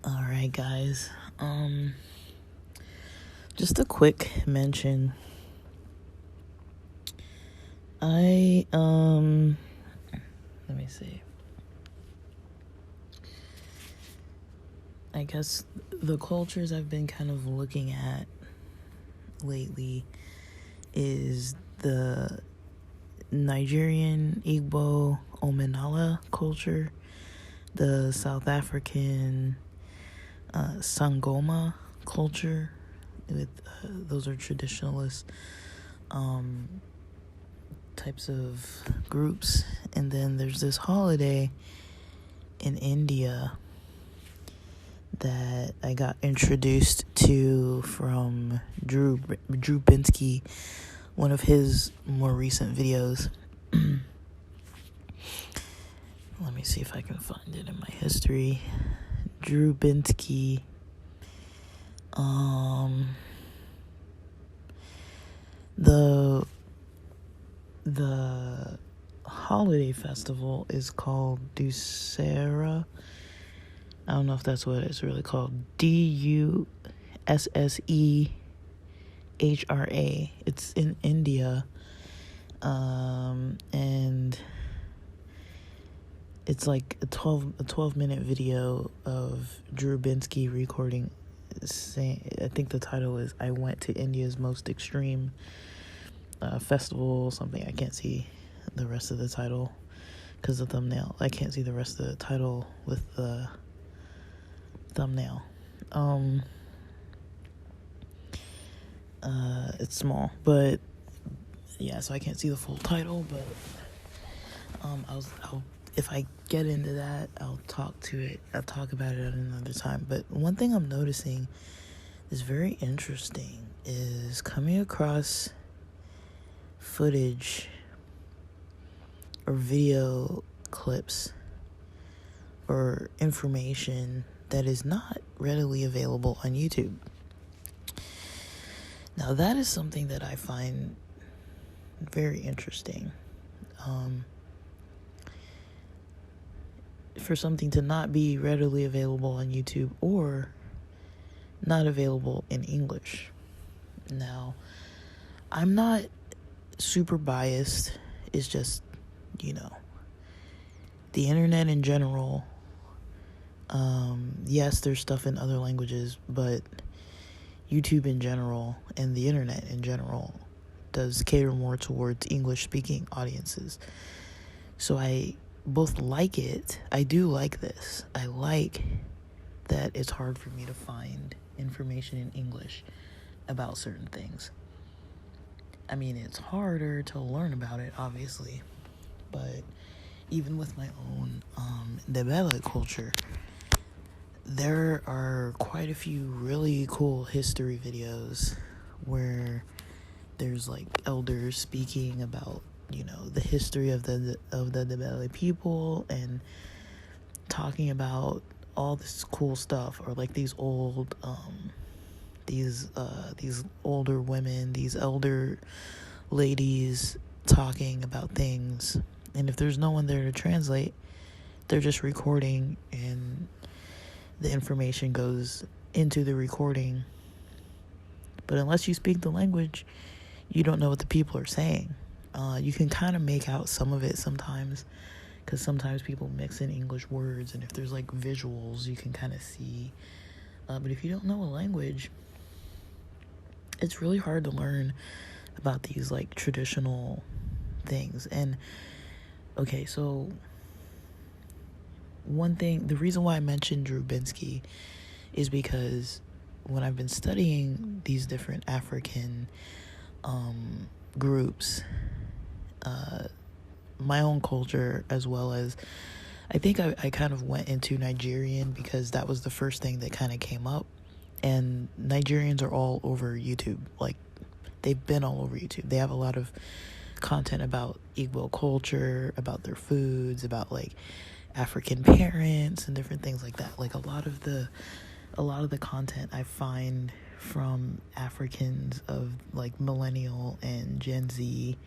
Alright, guys. Just a quick mention. Let me see. I guess the cultures I've been kind of looking at lately is the Nigerian Igbo Omenala culture, the South African Sangoma culture. Those are traditionalist types of groups. And then there's this holiday in India that I got introduced to from Drew Binsky, one of his more recent videos. Let me see if I can find it in my history. Drew Binsky. The holiday festival is called Dussehra. I don't know if that's what it's really called. Dussehra. It's in India. And it's like a 12-minute video of Drew Binsky recording, saying, I think the title is "I Went to India's Most Extreme Festival," something. I can't see the rest of the title because of the thumbnail. I can't see the rest of the title with the thumbnail. It's small, but yeah, so I can't see the full title, but I'll if I get into that, I'll talk about it at another time. But one thing I'm noticing is very interesting is coming across footage or video clips or information that is not readily available on YouTube. Now, that is something that I find very interesting. For something to not be readily available on YouTube or not available in English. Now, I'm not super biased. It's just, the internet in general. Yes, there's stuff in other languages, but YouTube in general and the internet in general does cater more towards English-speaking audiences. So I both like it. I do like this. I like that it's hard for me to find information in English about certain things. I mean, it's harder to learn about it, obviously, but even with my own Ndebele culture, there are quite a few really cool history videos where there's like elders speaking about, the history of the Ndebele people and talking about all this cool stuff, or like these old these older women, these elder ladies talking about things. And if there's no one there to translate, they're just recording and the information goes into the recording. But unless you speak the language, you don't know what the people are saying. You can kind of make out some of it sometimes, because sometimes people mix in English words, and if there's like visuals, you can kind of see. But if you don't know a language, it's really hard to learn about these like traditional things. And okay, so one thing, the reason why I mentioned Drew Binsky is because when I've been studying these different African groups, my own culture, as well as I think I kind of went into Nigerian because that was the first thing that kind of came up. And Nigerians are all over YouTube. Like, they've been all over YouTube. They have a lot of content about Igbo culture, about their foods, about like African parents and different things like that. Like a lot of the content I find from Africans of like millennial and Gen Z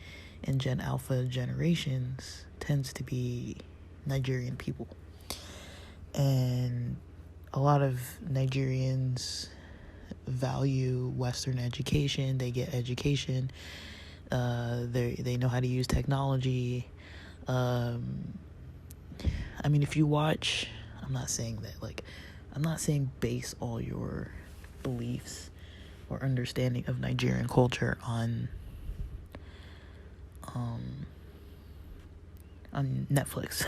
and Gen Alpha generations tends to be Nigerian people. And a lot of Nigerians value Western education. They get education. They know how to use technology. I mean, if you watch, I'm not saying base all your beliefs or understanding of Nigerian culture on Netflix.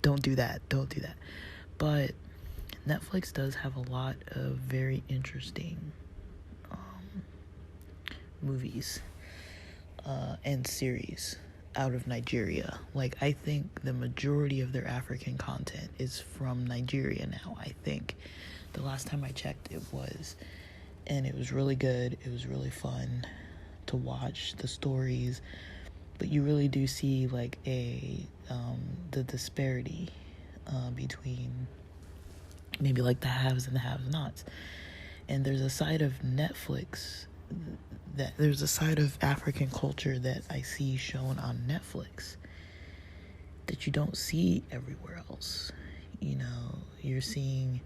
Don't do that. But Netflix does have a lot of very interesting movies and series out of Nigeria. Like, I think the majority of their African content is from Nigeria now. I think the last time I checked it was, and it was really good. It was really fun to watch the stories, but you really do see like the disparity between maybe like the haves and the have-nots. And there's a side of Netflix there's a side of African culture that I see shown on Netflix that you don't see everywhere else. You know, you're seeing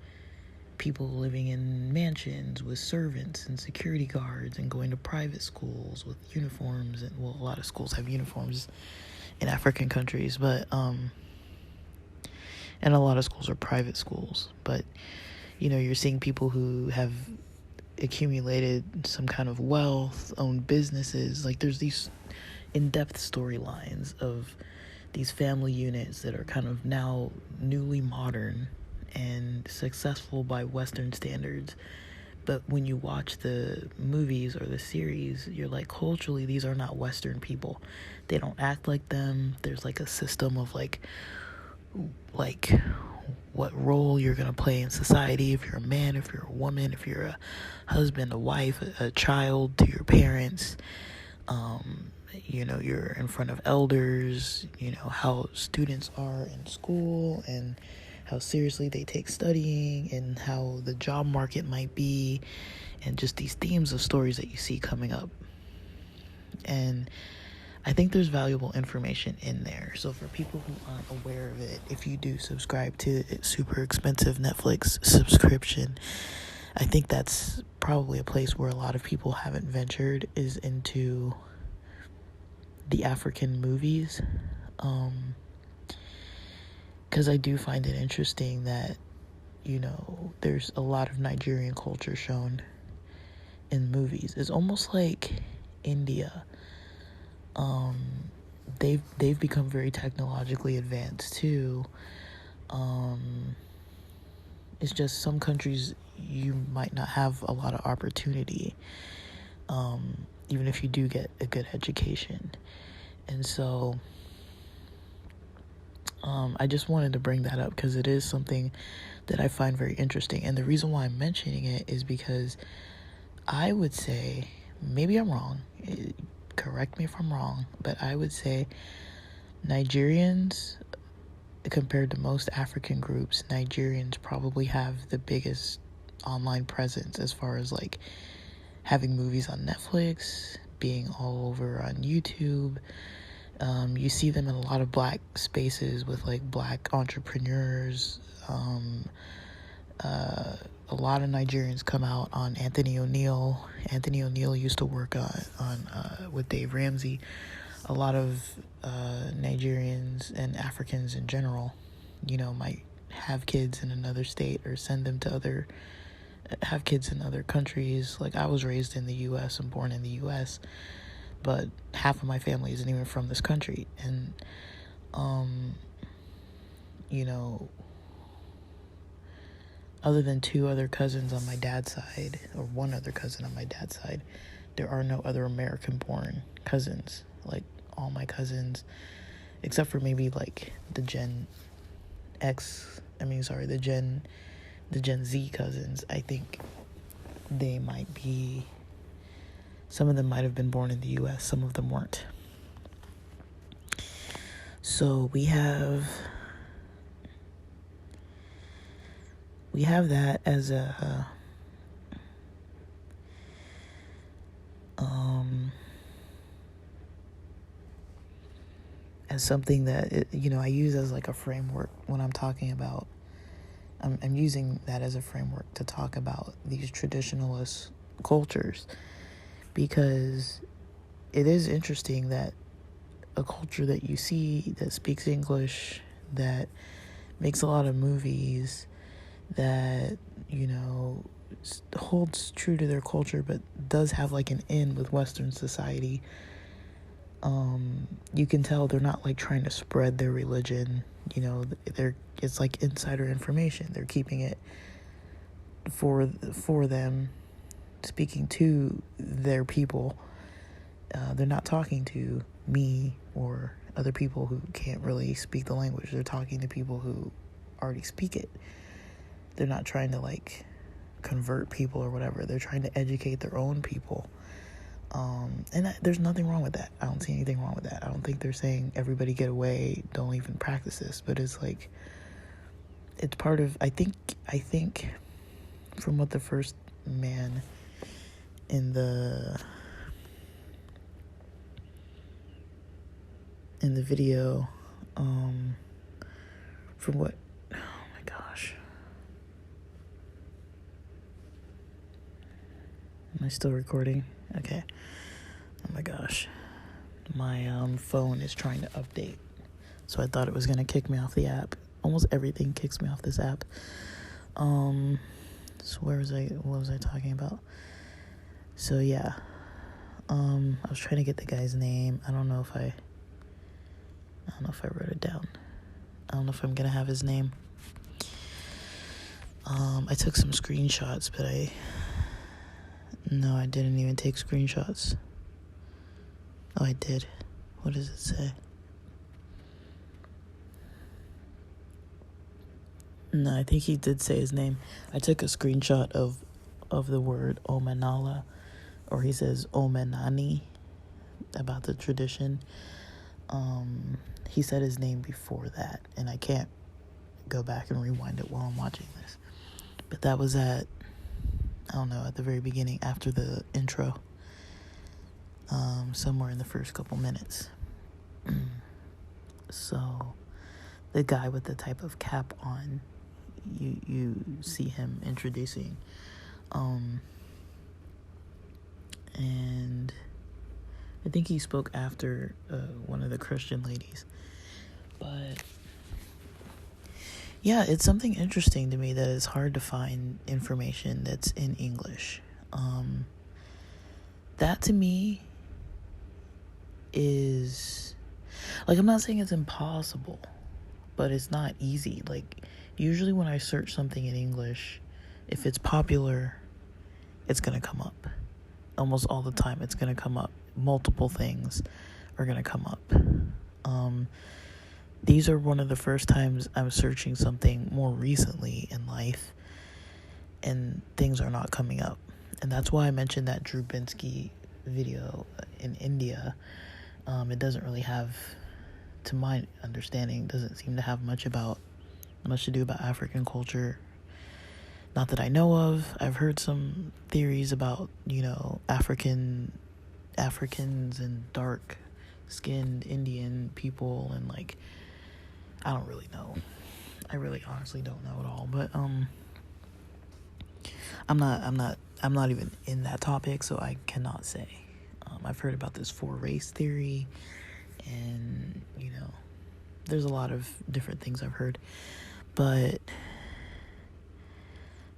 people living in mansions with servants and security guards and going to private schools with uniforms. And well, a lot of schools have uniforms in African countries, but and a lot of schools are private schools. But you know, you're seeing people who have accumulated some kind of wealth, own businesses. Like, there's these in-depth storylines of these family units that are kind of now newly modern and successful by Western standards. But when you watch the movies or the series, you're like, culturally, these are not Western people. They don't act like them. There's like a system of like what role you're going to play in society, if you're a man, if you're a woman, if you're a husband, a wife, a child to your parents. You know, you're in front of elders, you know, how students are in school and how seriously they take studying and how the job market might be, and just these themes of stories that you see coming up. And I think there's valuable information in there. So for people who aren't aware of it, if you do subscribe to a super expensive Netflix subscription, I think that's probably a place where a lot of people haven't ventured, is into the African movies. Because I do find it interesting that, you know, there's a lot of Nigerian culture shown in movies. It's almost like India. They've become very technologically advanced too. It's just some countries you might not have a lot of opportunity, even if you do get a good education. And so I just wanted to bring that up because it is something that I find very interesting. And the reason why I'm mentioning it is because I would say, maybe I'm wrong, correct me if I'm wrong, but I would say Nigerians, compared to most African groups, Nigerians probably have the biggest online presence as far as like having movies on Netflix, being all over on YouTube. You see them in a lot of black spaces with like black entrepreneurs. A lot of Nigerians come out on Anthony O'Neill. Anthony O'Neill used to work on with Dave Ramsey. A lot of Nigerians and Africans in general, you know, might have kids in another state or send them to have kids in other countries. Like, I was raised in the U.S. and born in the U.S., but half of my family isn't even from this country. And, you know, other than two other cousins on my dad's side, or one other cousin on my dad's side, there are no other American-born cousins. Like, all my cousins, except for maybe like the Gen Z cousins, I think they might be, some of them might have been born in the U.S., some of them weren't. So we have that as as something that, I use as like a framework when I'm talking about, I'm using that as a framework to talk about these traditionalist cultures, because it is interesting that a culture that you see that speaks English, that makes a lot of movies, that, holds true to their culture, but does have like an in with Western society. You can tell they're not like trying to spread their religion. It's like insider information. They're keeping it for them, speaking to their people. They're not talking to me or other people who can't really speak the language. They're talking to people who already speak it. They're not trying to like convert people or whatever. They're trying to educate their own people. And there's nothing wrong with that. I don't see anything wrong with that. I don't think they're saying everybody get away, don't even practice this, but it's like, it's part of, I think from what the first man in the video, from what, oh my gosh, am I still recording? Okay. Oh my gosh, my phone is trying to update, so I thought it was gonna kick me off the app. Almost everything kicks me off this app. So what was I talking about? So yeah, I was trying to get the guy's name. I don't know if I wrote it down. I don't know if I'm gonna have his name. I took some screenshots, but I didn't even take screenshots. Oh, I did. What does it say? No, I think he did say his name. I took a screenshot of the word Omenala, or he says Omenani, about the tradition. He said his name before that, and I can't go back and rewind it while I'm watching this. But that was at the very beginning, after the intro. Somewhere in the first couple minutes. So the guy with the type of cap on, you see him introducing, and I think he spoke after one of the Christian ladies. But yeah, it's something interesting to me that it's hard to find information that's in English. That to me is, like, I'm not saying it's impossible, but it's not easy. Like, usually when I search something in English, if it's popular, it's gonna come up. Almost all the time it's gonna come up. Multiple things are gonna come up. These are one of the first times I'm searching something more recently in life, and things are not coming up. And that's why I mentioned that Drew Binsky video in India. It doesn't really have, to my understanding, doesn't seem to have much to do about African culture. Not that I know of. I've heard some theories about, Africans and dark-skinned Indian people, and like, I don't really know. I really honestly don't know at all. But I'm not even in that topic, so I cannot say. I've heard about this four-race theory, and, there's a lot of different things I've heard. But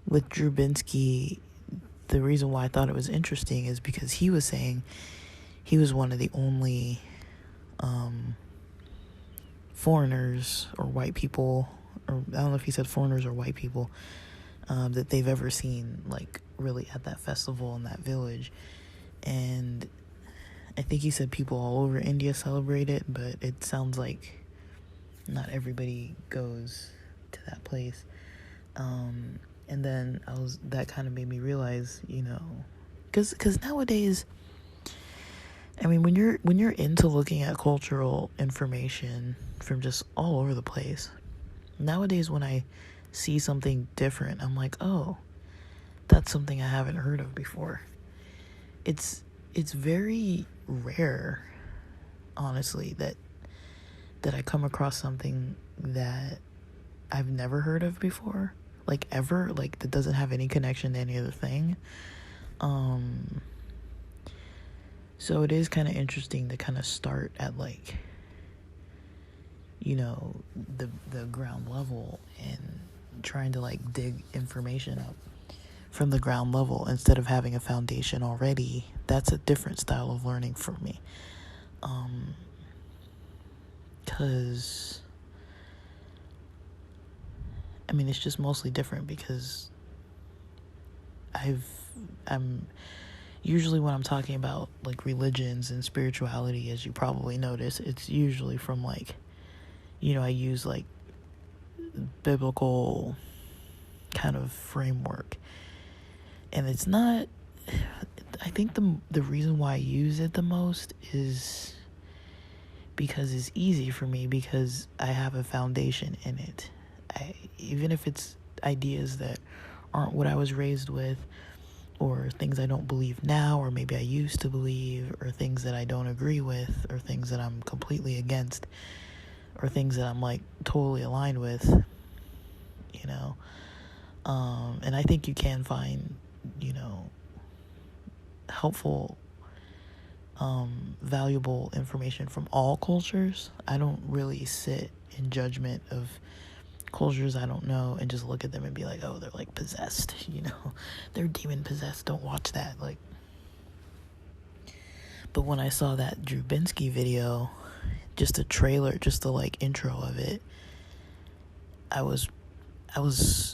with Drew Binsky, the reason why I thought it was interesting is because he was saying he was one of the only foreigners or white people, or I don't know if he said foreigners or white people, that they've ever seen, like, really at that festival in that village. And I think he said people all over India celebrate it, but it sounds like not everybody goes to that place. And then that kind of made me realize, because nowadays, I mean, when you're into looking at cultural information from just all over the place, nowadays when I see something different, I'm like, oh, that's something I haven't heard of before. It's very rare, honestly, that that I come across something that I've never heard of before, like ever, like that doesn't have any connection to any other thing. So it is kind of interesting to kind of start at like, you know, the ground level and trying to like dig information up from the ground level instead of having a foundation already. That's a different style of learning for me. Because I mean, it's just mostly different because I'm usually when I'm talking about like religions and spirituality, as you probably notice, it's usually from like, you know, I use like biblical kind of framework. And it's not, I think the reason why I use it the most is because it's easy for me, because I have a foundation in it. Even if it's ideas that aren't what I was raised with, or things I don't believe now, or maybe I used to believe, or things that I don't agree with, or things that I'm completely against, or things that I'm like totally aligned with, you know. And I think you can find, you know, helpful, valuable information from all cultures. I don't really sit in judgment of cultures I don't know and just look at them and be like, oh, they're like possessed, you know, they're demon possessed, don't watch that. Like, but when I saw that Drew Binsky video, just a trailer, just the like intro of it, I was,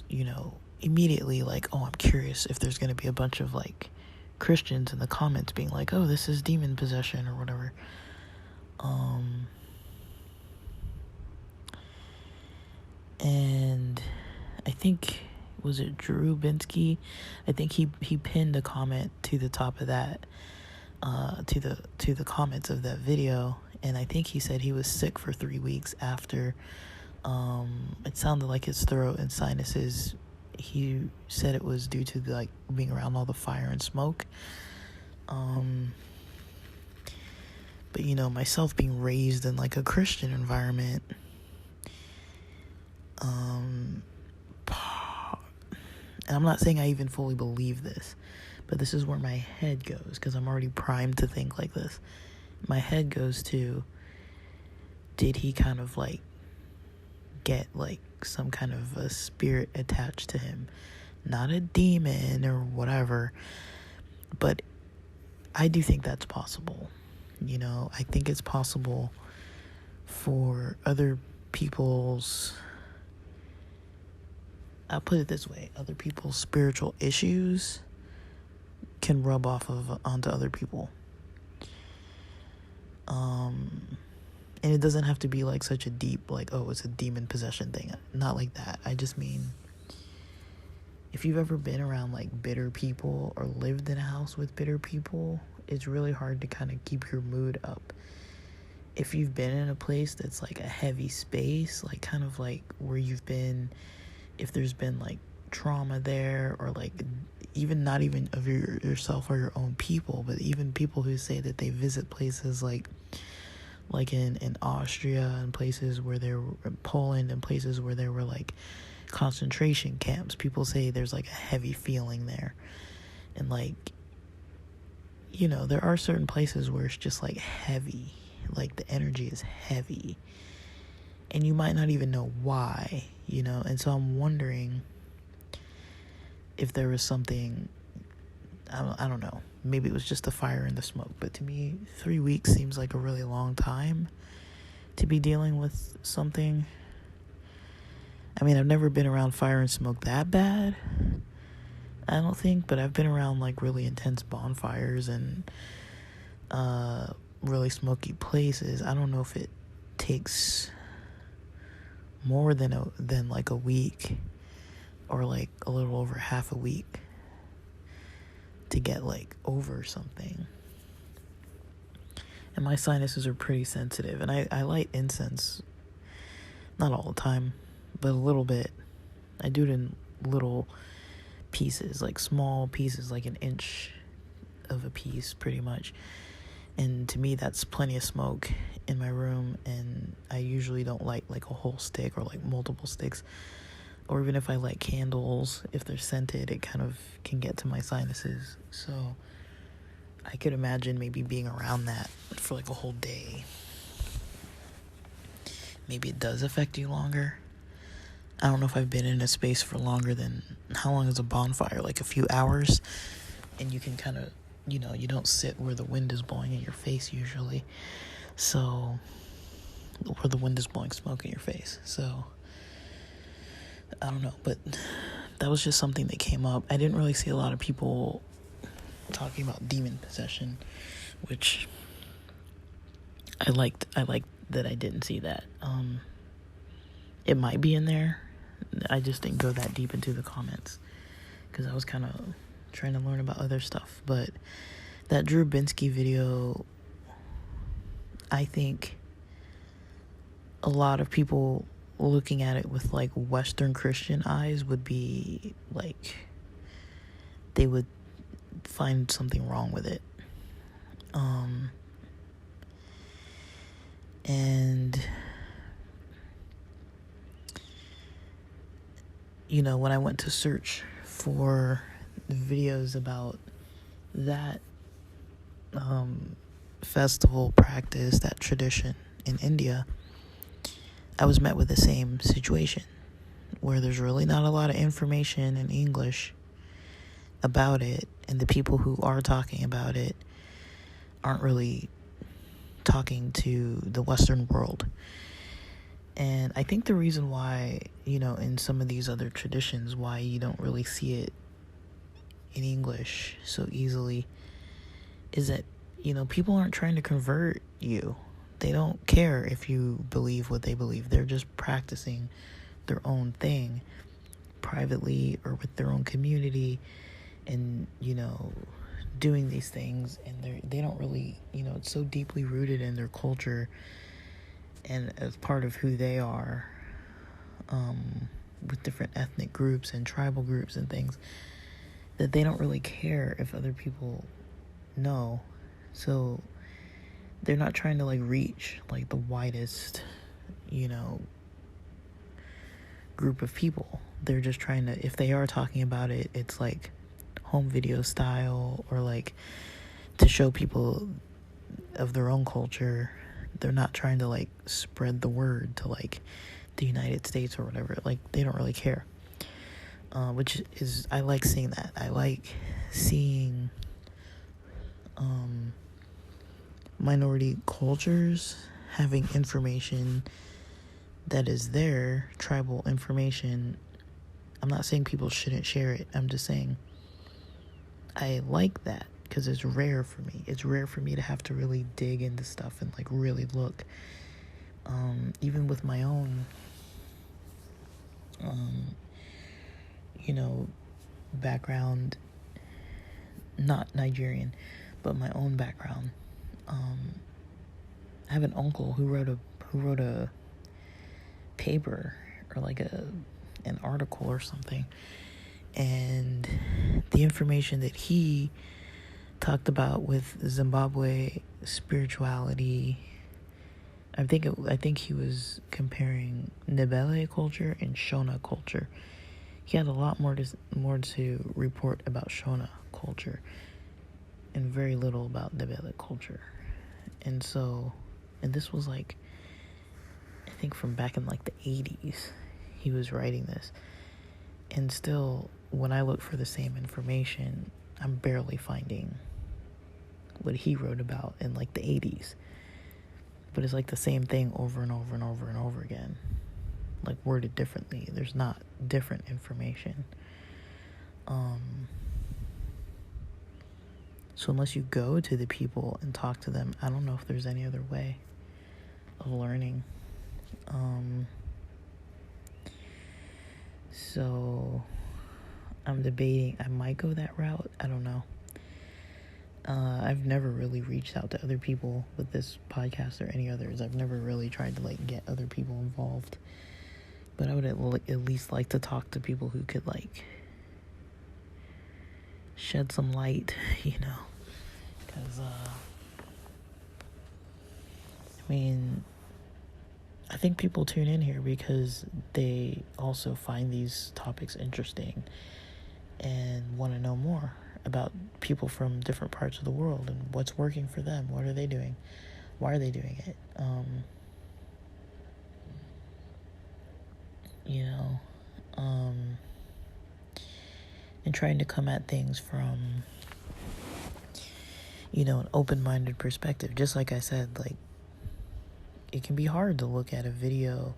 you know, immediately like, oh, I'm curious if there's going to be a bunch of like Christians in the comments being like, oh, this is demon possession or whatever. And I think, was it Drew Binsky? I think he pinned a comment to the top of that, to the comments of that video, and I think he said he was sick for 3 weeks after. It sounded like his throat and sinuses. He said it was due to like being around all the fire and smoke. But you know, myself being raised in like a Christian environment, and I'm not saying I even fully believe this, but this is where my head goes, because I'm already primed to think like this. My head goes to, did he kind of like get like some kind of a spirit attached to him? Not a demon or whatever, but I do think that's possible. You know, I think it's possible for other people's, I'll put it this way, other people's spiritual issues can rub off onto other people. And it doesn't have to be like such a deep, like, oh, it's a demon possession thing. Not like that. I just mean, if you've ever been around like bitter people or lived in a house with bitter people, it's really hard to kind of keep your mood up. If you've been in a place that's like a heavy space, like kind of like where you've been, if there's been like trauma there, or like even not even of yourself or your own people, but even people who say that they visit places like in Austria and places where there were, Poland and places where there were like concentration camps, people say there's like a heavy feeling there. And like, you know, there are certain places where it's just like heavy, like the energy is heavy, and you might not even know why, you know. And so I'm wondering if there was something, I don't know, maybe it was just the fire and the smoke, but to me 3 weeks seems like a really long time to be dealing with something. I mean, I've never been around fire and smoke that bad, I don't think, but I've been around like really intense bonfires and really smoky places. I don't know if it takes more than like a week, or like a little over half a week to get like over something. And my sinuses are pretty sensitive, and I light incense, not all the time, but a little bit. I do it in little pieces, like small pieces, like an inch of a piece pretty much. And to me, that's plenty of smoke in my room, and I usually don't light like a whole stick or like multiple sticks. Or even if I light candles, if they're scented, it kind of can get to my sinuses. So I could imagine maybe being around that for like a whole day. Maybe it does affect you longer. I don't know if I've been in a space for longer than, how long is a bonfire? Like a few hours? And you can kind of, you don't sit where the wind is blowing in your face usually. So, where the wind is blowing smoke in your face. So, I don't know. But that was just something that came up. I didn't really see a lot of people talking about demon possession, which I liked that I didn't see that. It might be in there. I just didn't go that deep into the comments because I was kind of trying to learn about other stuff. But that Drew Binsky video, I think a lot of people looking at it with like Western Christian eyes would be like, they would find something wrong with it. And when I went to search for videos about that festival practice, that tradition in India, I was met with the same situation where there's really not a lot of information in English about it, and the people who are talking about it aren't really talking to the Western world. And I think the reason why, in some of these other traditions, why you don't really see it in English so easily is that, people aren't trying to convert you. They don't care if you believe what they believe. They're just practicing their own thing privately or with their own community and, doing these things. And they don't really, it's so deeply rooted in their culture and as part of who they are, with different ethnic groups and tribal groups and things, that they don't really care if other people know. So they're not trying to like reach like the widest, group of people. They're just trying to, if they are talking about it, it's like home video style or like to show people of their own culture. They're not trying to like spread the word to like the United States or whatever. Like they don't really care, which is, I like seeing that. I like seeing minority cultures having information that is their tribal information. I'm not saying people shouldn't share it. I'm just saying I like that because it's rare for me. It's rare for me to have to really dig into stuff and like really look. Even with my own, background, not Nigerian, but my own background. I have an uncle who wrote a paper or like an article or something, and the information that he talked about with Zimbabwe spirituality, I think he was comparing Ndebele culture and Shona culture. He had a lot more to report about Shona culture and very little about Ndebele culture. And this was like, I think from back in like the 80s, he was writing this. And still, when I look for the same information, I'm barely finding what he wrote about in like the 80s. But it's like the same thing over and over and over and over again, like worded differently. There's not different information. So unless you go to the people and talk to them, I don't know if there's any other way of learning. So I'm debating, I might go that route. I don't know. I've never really reached out to other people with this podcast or any others. I've never really tried to like get other people involved, but I would at least like to talk to people who could like shed some light, because mean, I think people tune in here because they also find these topics interesting and want to know more about people from different parts of the world and what's working for them. What are they doing? Why are they doing it? And trying to come at things from, an open-minded perspective. Just like I said, like, it can be hard to look at a video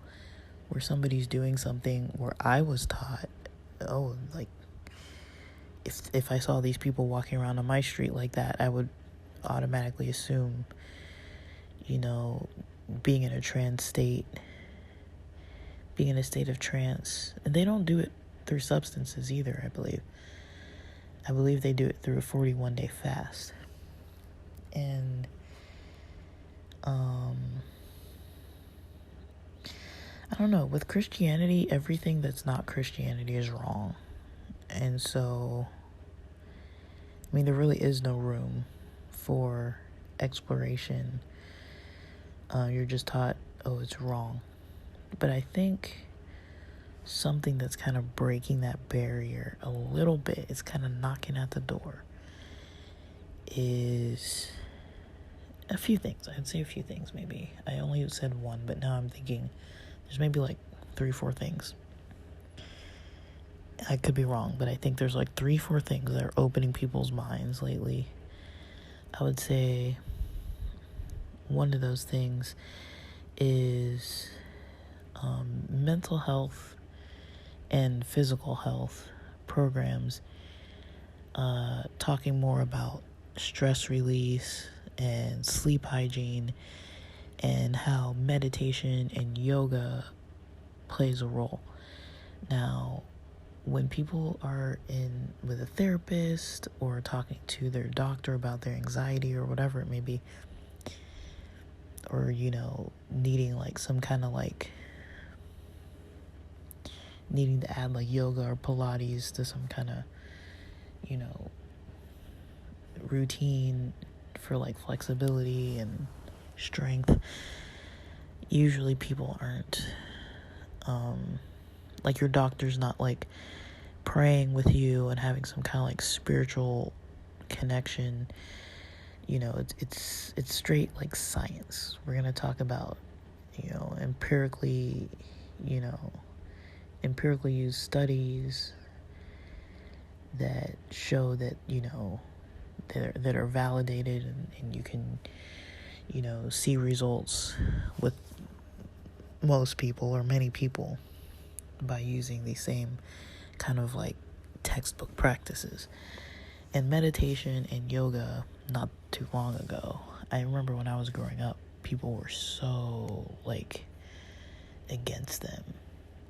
where somebody's doing something where I was taught, if I saw these people walking around on my street like that, I would automatically assume, being in a state of trance. And they don't do it through substances either, I believe. I believe they do it through a 41-day fast. And I don't know, with Christianity, everything that's not Christianity is wrong. And so, there really is no room for exploration. You're just taught, it's wrong. But I think something that's kind of breaking that barrier a little bit, it's kind of knocking at the door, is a few things. I'd say a few things, maybe. I only said one, but now I'm thinking there's maybe like 3-4 things. I could be wrong, but I think there's like 3-4 things that are opening people's minds lately. I would say one of those things is mental health and physical health programs, talking more about stress release and sleep hygiene and how meditation and yoga plays a role. Now, when people are in with a therapist or talking to their doctor about their anxiety or whatever it may be, or, needing like some kind of like needing to add like yoga or Pilates to some kind of, routine for like flexibility and strength, usually people aren't, like your doctor's not like praying with you and having some kind of like spiritual connection. It's straight like science. We're going to talk about, empirically used studies that show that, that are validated and you can, see results with most people or many people by using the same kind of like textbook practices. And meditation and yoga, not too long ago, I remember when I was growing up, people were so like against them.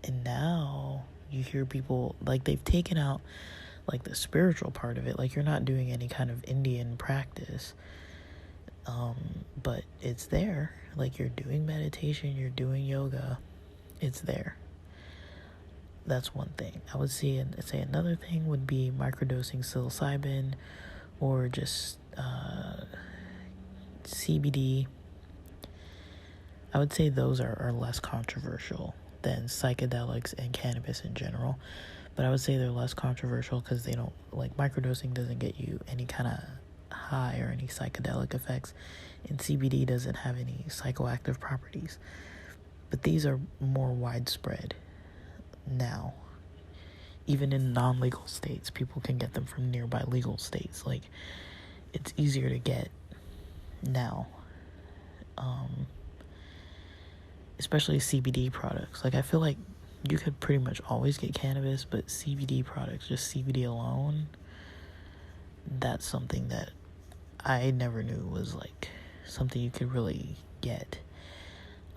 And now you hear people like they've taken out like the spiritual part of it. Like you're not doing any kind of Indian practice, but it's there. Like you're doing meditation, you're doing yoga, it's there. That's one thing. I would say another thing would be microdosing psilocybin or just CBD. I would say those are less controversial than psychedelics and cannabis in general. But I would say they're less controversial because they don't, like, microdosing doesn't get you any kind of high or any psychedelic effects, and CBD doesn't have any psychoactive properties. But these are more widespread now. Even in non-legal states, people can get them from nearby legal states. Like, it's easier to get now. Especially CBD products. Like, I feel like you could pretty much always get cannabis, but CBD products, just CBD alone, that's something that I never knew was like something you could really get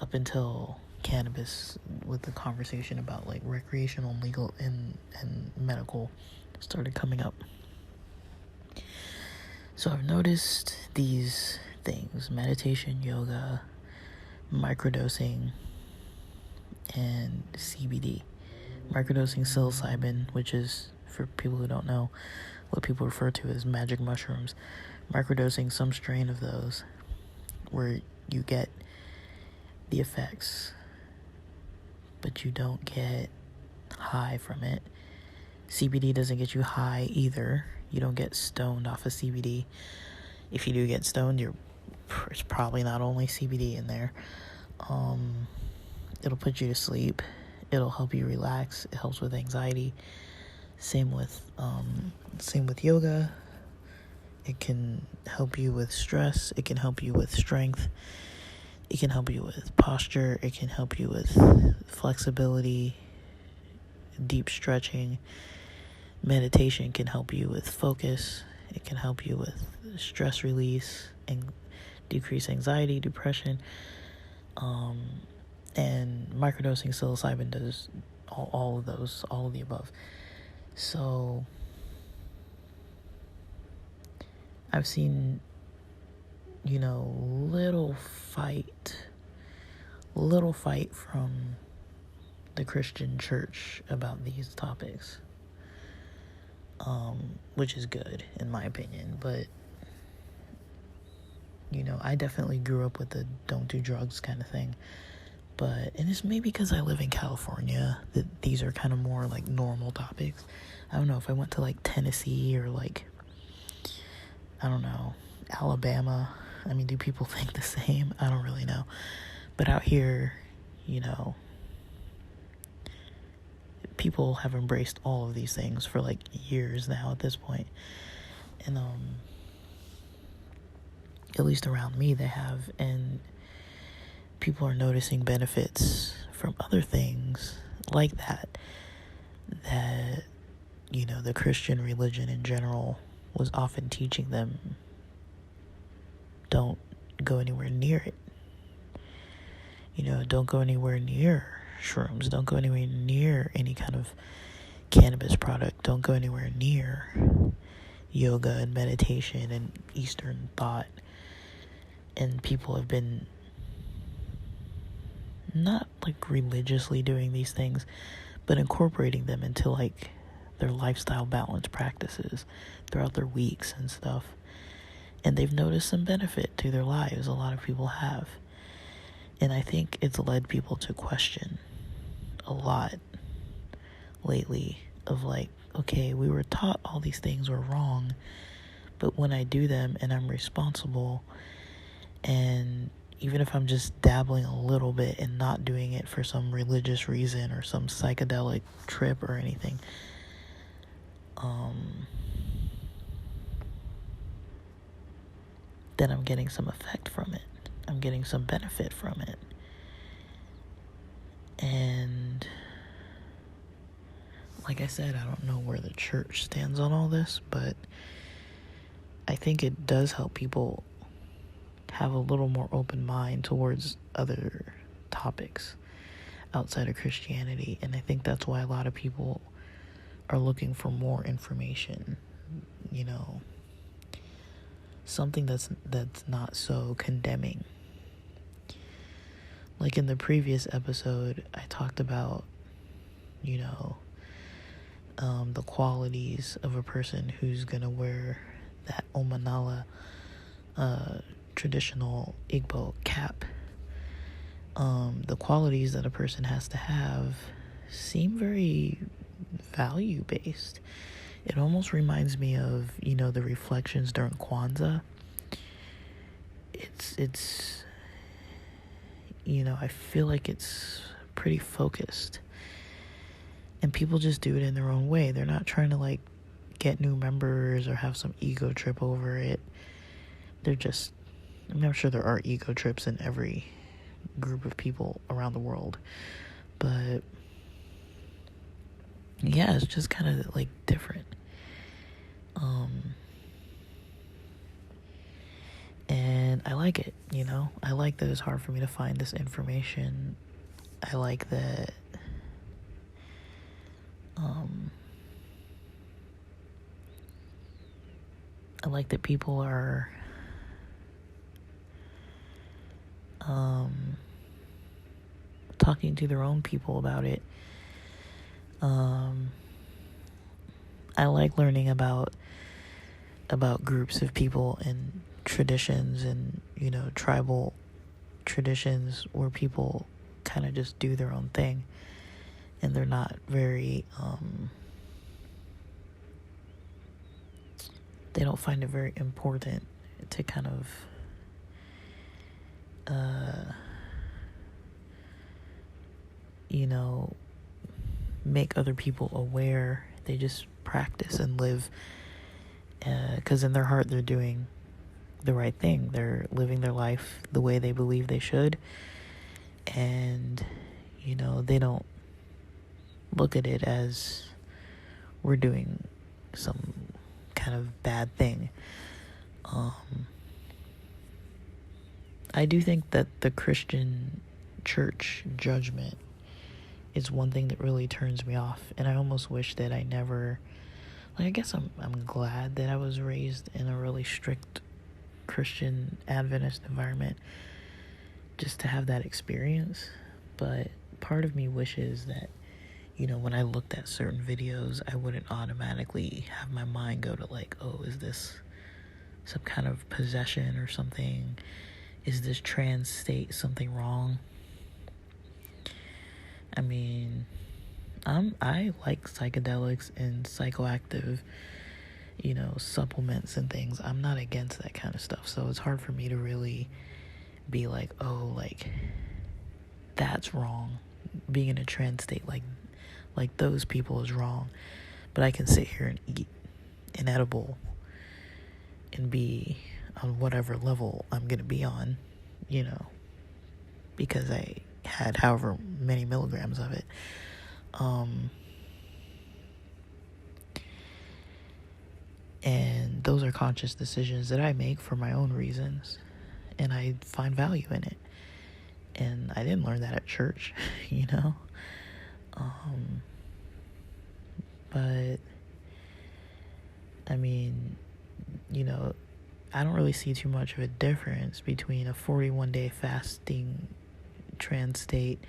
up until cannabis, with the conversation about like recreational, legal, and medical started coming up. So I've noticed these things: meditation, yoga, microdosing, and CBD. Microdosing psilocybin, which is, for people who don't know, what people refer to as magic mushrooms. Microdosing some strain of those where you get the effects, but you don't get high from it. CBD doesn't get you high either. You don't get stoned off of CBD. If you do get stoned, it's probably not only CBD in there. It'll put you to sleep. It'll help you relax. It helps with anxiety. Same with yoga. It can help you with stress. It can help you with strength. It can help you with posture. It can help you with flexibility, deep stretching. Meditation can help you with focus. It can help you with stress release and decrease anxiety, depression. And microdosing psilocybin does all of those, all of the above. So I've seen, little fight from the Christian church about these topics, which is good in my opinion. But I definitely grew up with the don't do drugs kind of thing. And it's maybe because I live in California that these are kind of more like normal topics. I don't know if I went to like Tennessee or like, I don't know, Alabama. I mean, do people think the same? I don't really know. But out here, people have embraced all of these things for like years now at this point. And at least around me they have, and people are noticing benefits from other things like that the Christian religion in general was often teaching them. Don't go anywhere near it. Don't go anywhere near shrooms. Don't go anywhere near any kind of cannabis product. Don't go anywhere near yoga and meditation and Eastern thought. And people have been not like religiously doing these things, but incorporating them into like their lifestyle balance practices throughout their weeks and stuff. And they've noticed some benefit to their lives. A lot of people have. And I think it's led people to question a lot lately of like, okay, we were taught all these things were wrong, but when I do them and I'm responsible, and even if I'm just dabbling a little bit and not doing it for some religious reason or some psychedelic trip or anything, then I'm getting some effect from it. I'm getting some benefit from it. And like I said, I don't know where the church stands on all this, but I think it does help people have a little more open mind towards other topics outside of Christianity. And I think that's why a lot of people are looking for more information, something that's not so condemning. Like in the previous episode, I talked about, the qualities of a person who's gonna wear that Omanala traditional Igbo cap. The qualities that a person has to have seem very value-based. It almost reminds me of, the reflections during Kwanzaa. It's I feel like it's pretty focused. And people just do it in their own way. They're not trying to like get new members or have some ego trip over it. I'm sure there are ego trips in every group of people around the world. But yeah, it's just kind of like different. And I like it, I like that it's hard for me to find this information. I like that people are talking to their own people about it. I like learning about groups of people and traditions and, tribal traditions where people kind of just do their own thing, and they're not very, they don't find it very important to kind of, make other people aware. They just practice and live, because in their heart they're doing the right thing. They're living their life the way they believe they should, and they don't look at it as we're doing some kind of bad thing. I do think that the Christian church judgment is one thing that really turns me off, and I almost wish that I never, I guess I'm glad that I was raised in a really strict Christian Adventist environment just to have that experience. But part of me wishes that, when I looked at certain videos, I wouldn't automatically have my mind go to oh, is this some kind of possession or something? Is this trans state something wrong? I mean, I like psychedelics and psychoactive, supplements and things. I'm not against that kind of stuff. So it's hard for me to really be that's wrong. Being in a trance state like those people is wrong. But I can sit here and eat an edible and be on whatever level I'm going to be on, because I had however many milligrams of it. And those are conscious decisions that I make for my own reasons, and I find value in it. And I didn't learn that at church, but I mean, I don't really see too much of a difference between a 41-day fasting trance state,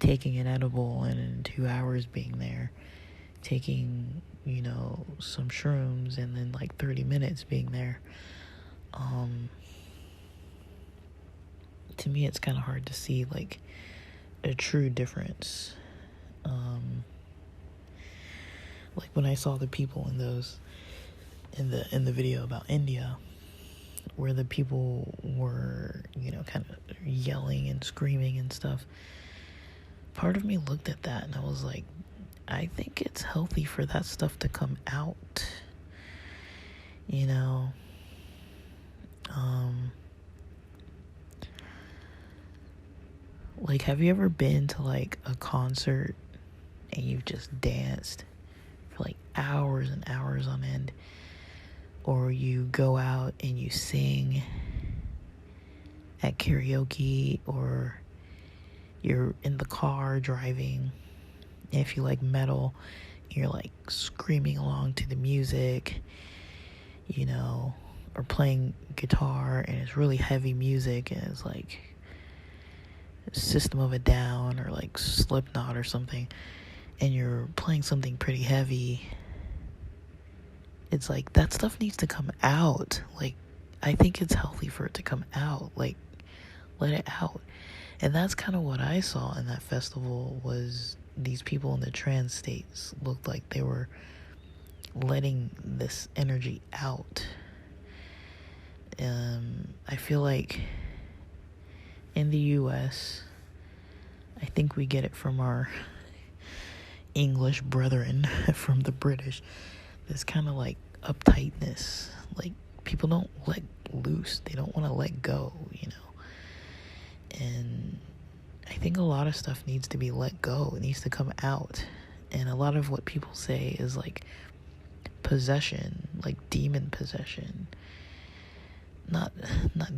taking an edible, and in 2 hours being there, taking, some shrooms, and then 30 minutes being there. To me, it's kind of hard to see a true difference. When I saw the people in those, in the video about India, where the people were, kind of yelling and screaming and stuff, part of me looked at that and I was like, I think it's healthy for that stuff to come out, have you ever been to a concert and you've just danced for hours and hours on end? Or you go out and you sing at karaoke, or you're in the car driving, and if you like metal, you're screaming along to the music, or playing guitar and it's really heavy music and it's System of a Down or Slipknot or something, and you're playing something pretty heavy. It's that stuff needs to come out. I think it's healthy for it to come out. Let it out. And that's kind of what I saw in that festival, was these people in the trance states looked like they were letting this energy out. I feel in the US, I think we get it from our English brethren, from the British, this kind of uptightness. People don't let loose. They don't want to let go, And I think a lot of stuff needs to be let go. It needs to come out. And a lot of what people say is possession, demon possession. Not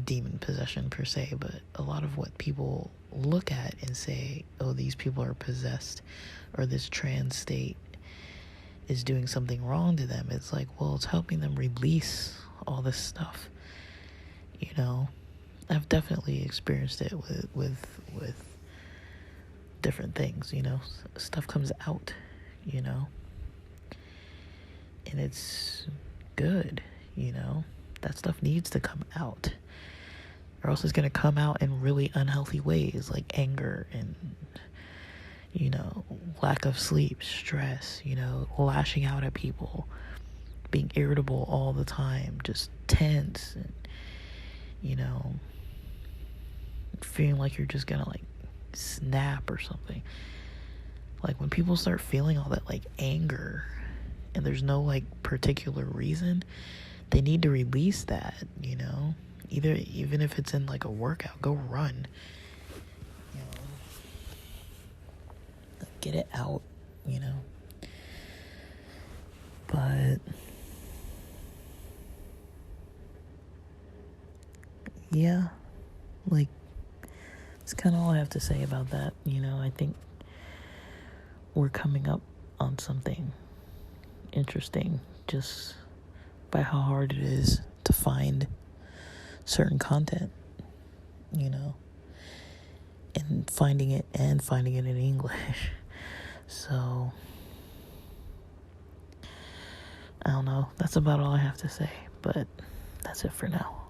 demon possession per se, but a lot of what people look at and say, oh, these people are possessed, or this trans state is doing something wrong to them. It's well, it's helping them release all this stuff. I've definitely experienced it with different things. Stuff comes out, and it's good. That stuff needs to come out, or else it's going to come out in really unhealthy ways, like anger and, lack of sleep, stress, lashing out at people, being irritable all the time, just tense, and, feeling like you're just going to, snap or something. Like, when people start feeling all that, anger, and there's no, particular reason, they need to release that, even if it's in, a workout, go run, get it out, but, yeah, that's kind of all I have to say about that. I think we're coming up on something interesting just by how hard it is to find certain content, and finding it in English. So, I don't know. That's about all I have to say, but that's it for now.